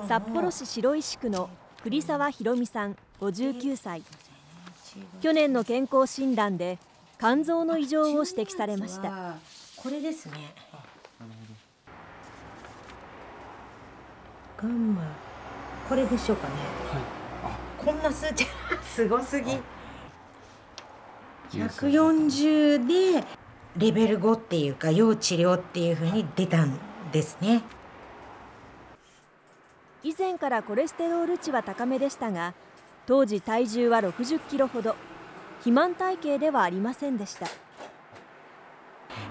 札幌市白石区の栗沢ひろみさん59歳。去年の健康診断で肝臓の異常を指摘されました。これですね。ガンマこれでしょうかね。はい、こんな数値すごすぎ。140でレベル5っていうか要治療っていう風に出たんですね。以前からコレステロール値は高めでしたが、当時体重は60キロほど、肥満体型ではありませんでした。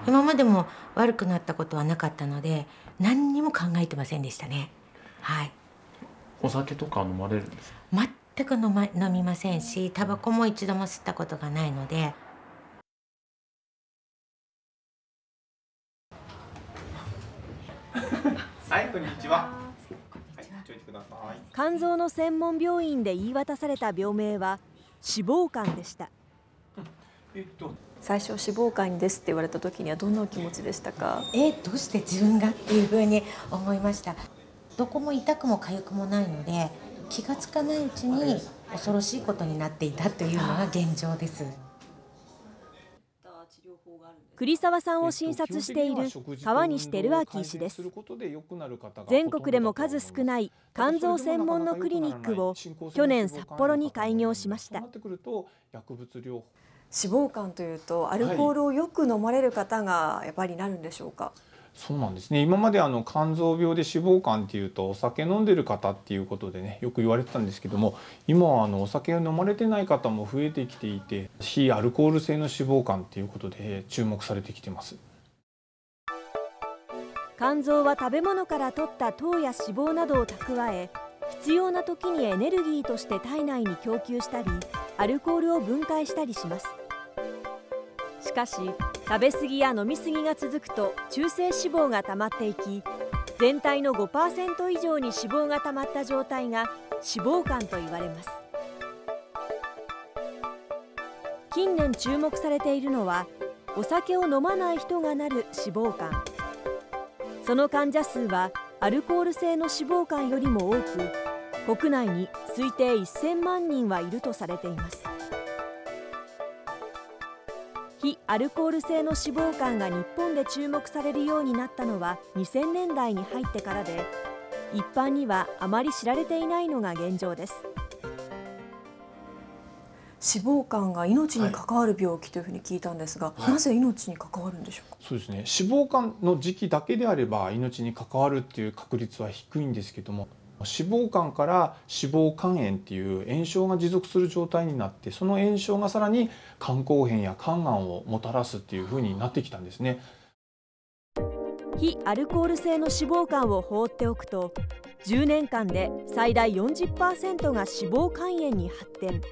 今までも悪くなったことはなかったので、何にも考えてませんでしたね。はい。お酒とか飲まれるんですか？全く飲みませんし、タバコも一度も吸ったことがないので。はい、こんにちは。肝臓の専門病院で言い渡された病名は脂肪肝でした。最初脂肪肝ですって言われた時にはどんなお気持ちでしたか？どうして自分がっていうふうに思いました。どこも痛くも痒くもないので、気がつかないうちに恐ろしいことになっていたというのが現状です。栗沢さんを診察している川西照明医師です。全国でも数少ない肝臓専門のクリニックを去年札幌に開業しました。脂肪肝というとアルコールをよく飲まれる方がやっぱりなるんでしょうか？そうなんですね。今まで肝臓病で脂肪肝っていうとお酒飲んでる方っていうことでね、よく言われてたんですけども、今はお酒を飲まれてない方も増えてきていて、非アルコール性の脂肪肝っていうことで注目されてきてます。肝臓は食べ物から取った糖や脂肪などを蓄え、必要な時にエネルギーとして体内に供給したり、アルコールを分解したりします。しかし食べ過ぎや飲み過ぎが続くと中性脂肪が溜まっていき、全体の 5% 以上に脂肪が溜まった状態が脂肪肝と言われます。近年注目されているのはお酒を飲まない人がなる脂肪肝。その患者数はアルコール性の脂肪肝よりも多く、国内に推定1000万人はいるとされています。非アルコール性の脂肪肝が日本で注目されるようになったのは2000年代に入ってからで、一般にはあまり知られていないのが現状です。脂肪肝が命に関わる病気というふうに聞いたんですが、なぜ命に関わるんでしょうか？そうですね。脂肪肝の時期だけであれば命に関わるっていう確率は低いんですけども、脂肪肝から脂肪肝炎っていう炎症が持続する状態になって、その炎症がさらに肝硬変や肝がんをもたらすっていうふうになってきたんですね。非アルコール性の脂肪肝を放っておくと、10年間で最大 40% が脂肪肝炎に発展、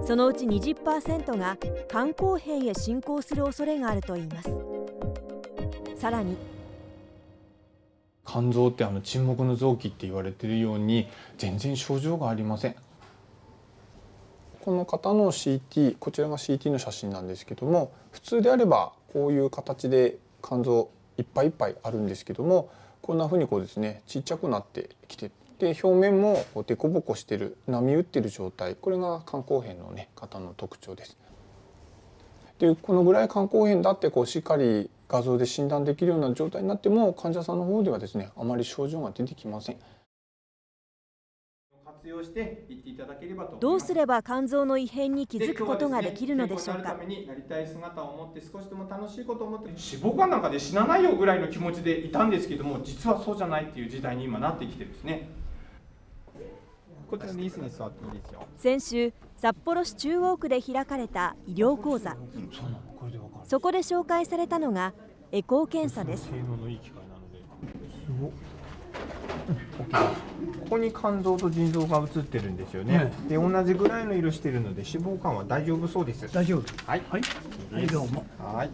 そのうち 20% が肝硬変へ進行する恐れがあるといいます。さらに肝臓って沈黙の臓器って言われているように全然症状がありません。この方の CT、 こちらが CT の写真なんですけども、普通であればこういう形で肝臓いっぱいいっぱいあるんですけども、こんなふうにですね、ちっちゃくなってきて、で表面もデコボコしてる、波打ってる状態、これが肝硬変の方の特徴です。でこのぐらい肝硬変だってしっかり画像で診断できるような状態になっても、患者さんの方ではですね、あまり症状が出てきません。どうすれば肝臓の異変に気づくことができるのでしょうか。脂肪肝なんかで死なないよぐらいの気持ちでいたんですけども、実はそうじゃないっていう時代に今なってきてるんですね。こちらの椅子に座っていいですよ。先週札幌市中央区で開かれた医療講座、そこで紹介されたのがエコー検査です。ここに肝臓と腎臓が映ってるんですよね。で同じぐらいの色してるので脂肪肝は大丈夫そうです。大丈夫。はいはい。はい、どうも。はい。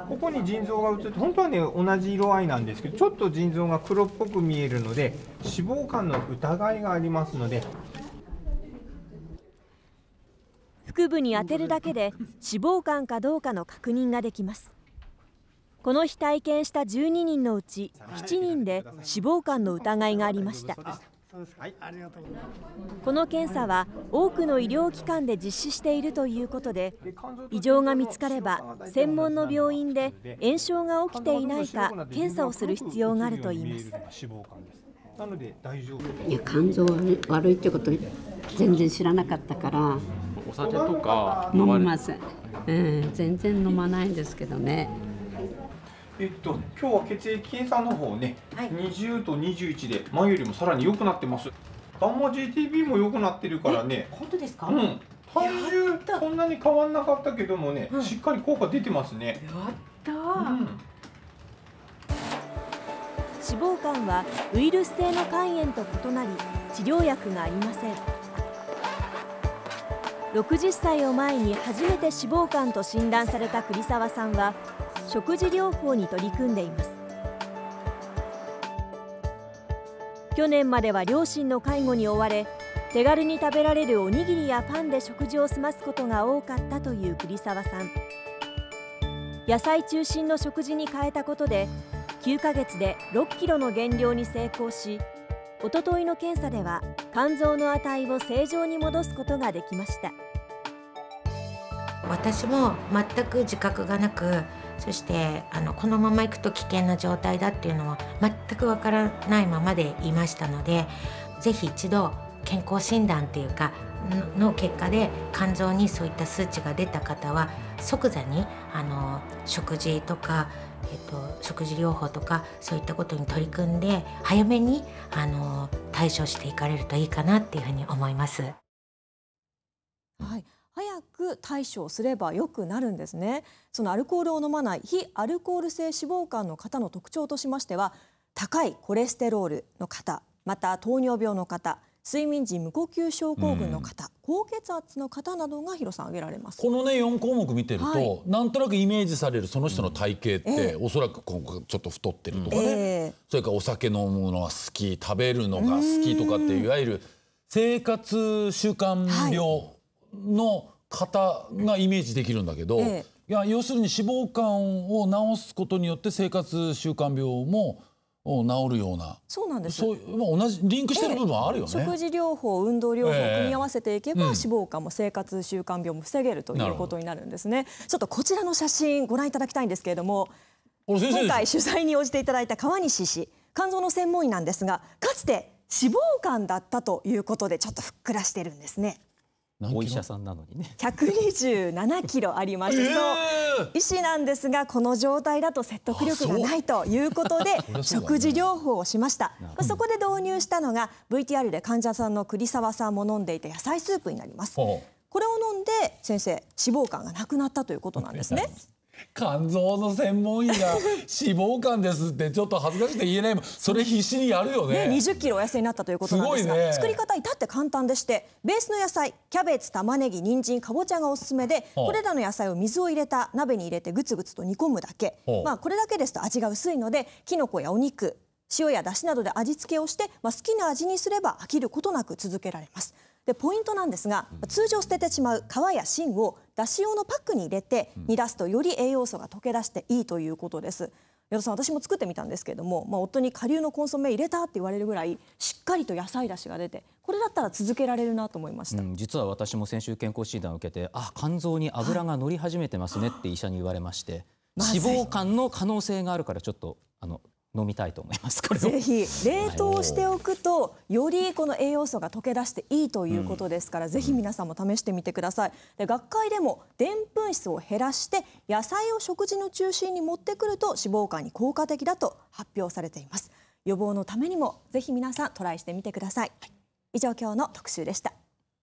ここに腎臓が映って、本当はね同じ色合いなんですけど、ちょっと腎臓が黒っぽく見えるので脂肪肝の疑いがありますので、腹部に当てるだけで脂肪肝かどうかの確認ができます。この日体験した12人のうち7人で脂肪肝の疑いがありました。この検査は多くの医療機関で実施しているということで、異常が見つかれば専門の病院で炎症が起きていないか検査をする必要があるといいます。いや、肝臓悪いってこと全然知らなかったから。お酒とか飲みません、全然飲まないんですけどね。今日は血液検査の方ね、20と21で前よりもさらに良くなってます。ガンマ GTB も良くなってるからね。本当ですか？体重そんなに変わんなかったけどもね、しっかり効果出てますね。やったー。脂肪肝はウイルス性の肝炎と異なり治療薬がありません。60歳を前に初めて脂肪肝と診断された栗沢さんは食事療法に取り組んでいます。去年までは両親の介護に追われ、手軽に食べられるおにぎりやパンで食事を済ますことが多かったという栗沢さん。野菜中心の食事に変えたことで9ヶ月で6キロの減量に成功し、おとといの検査では肝臓の値を正常に戻すことができました。私も全く自覚がなく、そしてこのままいくと危険な状態だっていうのは全くわからないままでいましたので、ぜひ一度健康診断っていうかの結果で肝臓にそういった数値が出た方は即座に食事とか、食事療法とかそういったことに取り組んで早めに対処していかれるといいかなっていうふうに思います。はい、早く対処をすれば良くなるんですね。そのアルコールを飲まない非アルコール性脂肪肝の方の特徴としましては、高いコレステロールの方、また糖尿病の方、睡眠時無呼吸症候群の方、高血圧の方などが広さん挙げられます。このね4項目見てると、なんとなくイメージされるその人の体型って、おそらくこうちょっと太ってるとかね、それからお酒飲むのが好き、食べるのが好きとかっていういわゆる生活習慣病の方がイメージできるんだけど、いや要するに脂肪肝を治すことによって生活習慣病も治るような、そうなんです。そう同じリンクしてる部分はあるよね。食事療法、運動療法を組み合わせていけば、脂肪肝も生活習慣病も防げるということになるんですね。ちょっとこちらの写真ご覧いただきたいんですけれども、今回取材に応じていただいた川西氏、肝臓の専門医なんですが、かつて脂肪肝だったということでちょっとふっくらしてるんですね。お医者さんなのにね。127キロありまして、医師なんですがこの状態だと説得力がないということで食事療法をしました。そこで導入したのが VTR で患者さんの栗沢さんも飲んでいた野菜スープになります。これを飲んで先生、脂肪肝がなくなったということなんですね。肝臓の専門医が脂肪肝ですってちょっと恥ずかしくて言えないもん。それ必死にやるよね。20キロお痩せになったということなんですが、作り方至って簡単でして、ベースの野菜キャベツ、玉ねぎ、人参、かぼちゃがおすすめで、これらの野菜を水を入れた鍋に入れてグツグツと煮込むだけ。これだけですと味が薄いので、キノコやお肉、塩やだしなどで味付けをして、好きな味にすれば飽きることなく続けられます。でポイントなんですが、通常捨ててしまう皮や芯をだし用のパックに入れて煮出すとより栄養素が溶け出していいということです。矢田さん、私も作ってみたんですけれども、夫に顆粒のコンソメ入れたって言われるぐらいしっかりと野菜だしが出て、これだったら続けられるなと思いました。実は私も先週健康診断を受けて、肝臓に油が乗り始めてますねって医者に言われまして、脂肪肝の可能性があるからちょっと飲みたいと思います。これをぜひ冷凍しておくとよりこの栄養素が溶け出していいということですから、ぜひ皆さんも試してみてください。で学会でもでんぷん質を減らして野菜を食事の中心に持ってくると脂肪肝に効果的だと発表されています。予防のためにもぜひ皆さんトライしてみてください。以上、今日の特集でした。